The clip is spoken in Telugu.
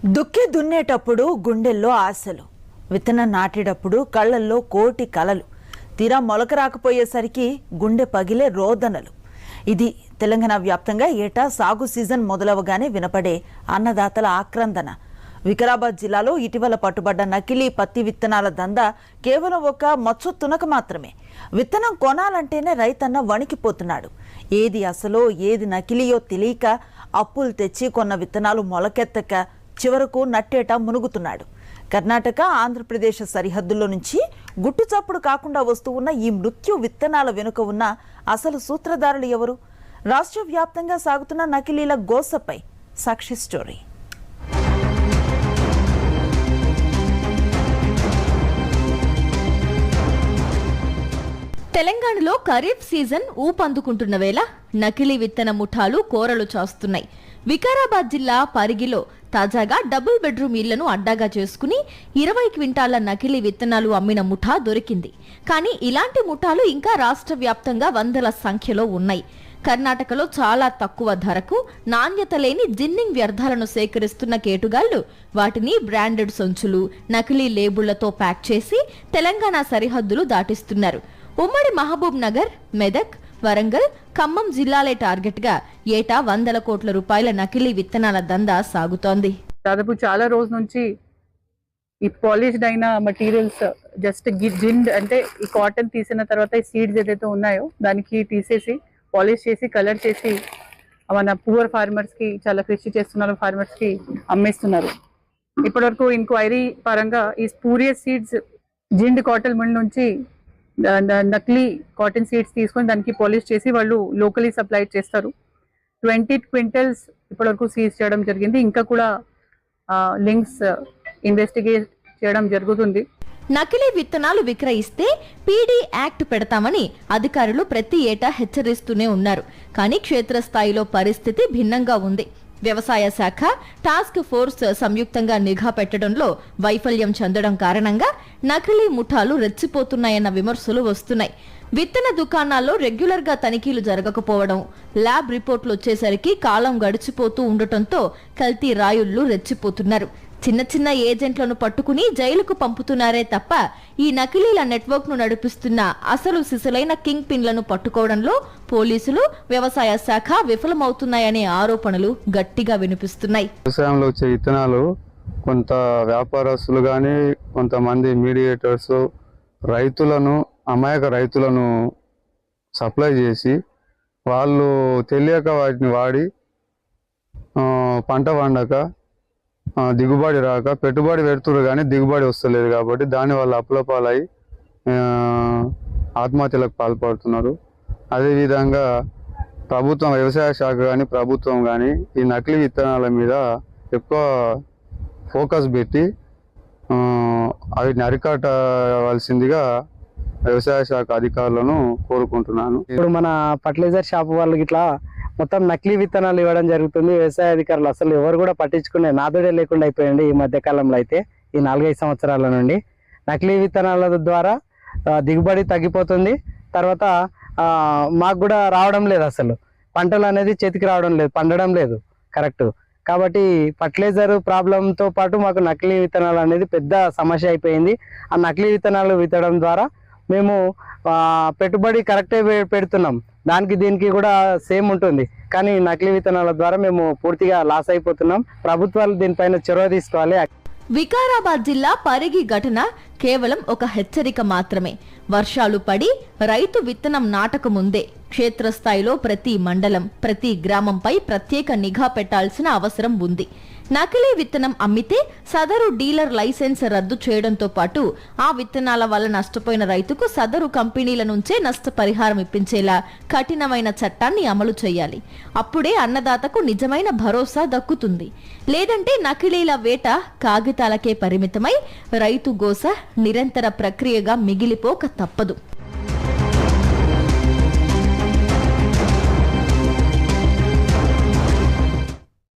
దుక్కి దున్నేటప్పుడు గుండెల్లో ఆశలు, విత్తనం నాటేటప్పుడు కళ్ళల్లో కోటి కలలు, తీరా మొలక రాకపోయేసరికి గుండె పగిలే రోదనలు. ఇది తెలంగాణ వ్యాప్తంగా ఏటా సాగు సీజన్ మొదలవగానే వినపడే అన్నదాతల ఆక్రందన. వికారాబాద్ జిల్లాలో ఇటీవల పట్టుబడ్డ నకిలీ పత్తి విత్తనాల దందా కేవలం ఒక మచ్చ తునక మాత్రమే. విత్తనం కొనాలంటేనే రైతన్న వణికిపోతున్నాడు. ఏది అసలో ఏది నకిలీయో తెలియక అప్పులు తెచ్చి కొన్న విత్తనాలు మొలకెత్తక చివరకు నట్టేట మునుగుతున్నాడు. కర్ణాటక, ఆంధ్రప్రదేశ్ సరిహద్దుల్లో నుంచి గుట్టుచప్పుడు కాకుండా వస్తూ ఉన్న ఈ మృత్యు విత్తనాల వెనుక ఉన్న అసలు సూత్రధారులు ఎవరు? రాష్ట్ర వ్యాప్తంగా సాగుతున్న నకిలీల గోసపై సాక్షి స్టోరీ. తెలంగాణలో ఖరీఫ్ సీజన్ ఊపందుకుంటున్న వేళ నకిలీ విత్తన ముఠాలు కోరలు చాస్తున్నాయి. వికారాబాద్ జిల్లా పరిగిలో తాజాగా డబుల్ బెడ్రూమ్ ఇళ్లను అడ్డాగా చేసుకుని 20 క్వింటాల నకిలీ విత్తనాలు అమ్మిన ముఠా దొరికింది. కానీ ఇలాంటి ముఠాలు ఇంకా రాష్ట్ర వ్యాప్తంగా వందల సంఖ్యలో ఉన్నాయి. కర్ణాటకలో చాలా తక్కువ ధరకు నాణ్యత లేని జిన్నింగ్ వ్యర్థాలను సేకరిస్తున్న కేటుగాళ్లు వాటిని బ్రాండెడ్ సంచులు, నకిలీ లేబుళ్లతో ప్యాక్ చేసి తెలంగాణ సరిహద్దులు దాటిస్తున్నారు. ఉమ్మడి మహబూబ్ నగర్, మెదక్, వరంగల్, ఖమ్మం జిల్లాలే టార్గెట్ గా ఏటా 100 కోట్ల రూపాయల నకిలీ విత్తనాల దందా సాగుతోంది. దాదాపు చాలా రోజు నుంచి ఈ పాలిష్డ్ అయిన మెటీరియల్స్ జస్ట్ జిండ్ అంటే ఈ కాటన్ తీసిన తర్వాత ఈ సీడ్స్ ఏదైతే ఉన్నాయో దానికి తీసేసి పాలిష్ చేసి కలర్ చేసి మన పూర్ ఫార్మర్స్ కి చాలా కృషి చేస్తున్నారు, ఫార్మర్స్ కి అమ్మేస్తున్నారు. ఇప్పటివరకు ఎంక్వైరీ పరంగా ఈ స్పూరియస్ సీడ్స్ జిండ్ కాటన్ మిల్ నుంచి నకిలీ కాటన్ సీడ్స్ తీసుకొని దానికి పాలిష్ చేసి వాళ్ళు లోకలీ సప్లై చేస్తారు. 20 క్వింటల్స్ ఇప్పటివరకు సీజ్ చేయడం జరిగింది. ఇంకా కూడా లింక్స్ ఇన్వెస్టిగేట్ చేయడం జరుగుతుంది. నకిలీ విత్తనాలు విక్రయిస్తే పీడీ యాక్ట్ పెడతామని అధికారులు ప్రతి ఏటా హెచ్చరిస్తూనే ఉన్నారు. కానీ క్షేత్రస్థాయిలో పరిస్థితి భిన్నంగా ఉంది. వ్యవసాయ శాఖ టాస్క్ ఫోర్స్ సంయుక్తంగా నిఘా పెట్టడంలో వైఫల్యం చెందడం కారణంగా నకిలీ ముఠాలు రెచ్చిపోతున్నాయన్న విమర్శలు వస్తున్నాయి. విత్తన దుకాణాల్లో రెగ్యులర్ గా తనిఖీలు జరగకపోవడం, ల్యాబ్ రిపోర్ట్లు వచ్చేసరికి కాలం గడిచిపోతూ ఉండటంతో కల్తీ రాయుళ్లు రెచ్చిపోతున్నారు. చిన్న చిన్న ఏజెంట్లను పట్టుకుని జైలుకు పంపుతున్నారే తప్ప ఈ నకిలీల నెట్వర్క్ ను నడిపిస్తున్న అసలు సిసలైన కింగ్ పిన్లను పట్టుకోవడంలో పోలీసులు, వ్యవసాయ శాఖ విఫలమవుతున్నాయనే ఆరోపణలు గట్టిగా వినిపిస్తున్నాయి. వ్యవసాయంలో వచ్చే విత్తనాలు కొంత వ్యాపారస్తులు కానీ కొంతమంది మీడియేటర్స్ అమాయక రైతులను సప్లై చేసి వాళ్ళు తెలియక వాటిని వాడి పంట పండక దిగుబడి రాక పెట్టుబడి పెడుతున్నారు కానీ దిగుబడి వస్తలేదు. కాబట్టి దానివల్ల అప్పులపాలై ఆత్మహత్యలకు పాల్పడుతున్నారు. అదేవిధంగా ప్రభుత్వం, వ్యవసాయ శాఖ కానీ ప్రభుత్వం కానీ ఈ నకిలీ విత్తనాల మీద ఎక్కువ ఫోకస్ పెట్టి వీటిని అరికట్టవలసిందిగా వ్యవసాయ శాఖ అధికారులను కోరుకుంటున్నాను. ఇప్పుడు మన ఫర్టిలైజర్ షాప్ వాళ్ళకి ఇట్లా మొత్తం నకిలీ విత్తనాలు ఇవ్వడం జరుగుతుంది. వ్యవసాయ అధికారులు అసలు ఎవరు కూడా పట్టించుకునే నాదుడే లేకుండా అయిపోయింది. ఈ మధ్య కాలంలో అయితే ఈ 4-5 సంవత్సరాల నుండి నకిలీ విత్తనాల ద్వారా దిగుబడి తగ్గిపోతుంది. తర్వాత మాకు కూడా రావడం లేదు, అసలు పంటలు అనేది చేతికి రావడం లేదు, పండడం లేదు కరెక్ట్. కాబట్టి ఫర్టిలైజర్ ప్రాబ్లంతో పాటు మాకు నకిలీ విత్తనాలు అనేది పెద్ద సమస్య అయిపోయింది. ఆ నకిలీ విత్తనాలు విత్తడం ద్వారా మేము పెట్టుబడి కరెక్టే పెడుతున్నాం, దానికి దీనికి కూడా సేమ్ ఉంటుంది. కానీ నకిలీ విత్తనాల ద్వారా మేము పూర్తిగా లాస్ అయిపోతున్నాం. ప్రభుత్వాలు దీనిపైన చొరవ తీసుకోవాలి. వికారాబాద్ జిల్లా పరిగి ఘటన కేవలం ఒక హెచ్చరిక మాత్రమే. వర్షాలు పడి రైతు విత్తనం నాటక ముందే క్షేత్రస్థాయిలో ప్రతి మండలం, ప్రతి గ్రామంపై ప్రత్యేక నిఘా పెట్టాల్సిన అవసరం ఉంది. నకిలీ విత్తనం అమ్మితే సదరు డీలర్ లైసెన్స్ రద్దు చేయడంతో పాటు ఆ విత్తనాల వల్ల నష్టపోయిన రైతుకు సదరు కంపెనీల నుంచే నష్టపరిహారం ఇప్పించేలా కఠినమైన చట్టాన్ని అమలు చేయాలి. అప్పుడే అన్నదాతకు నిజమైన భరోసా దక్కుతుంది. లేదంటే నకిలీల వేట కాగితాలకే పరిమితమై రైతు గోస నిరంతర ప్రక్రియగా మిగిలిపోక తప్పదు.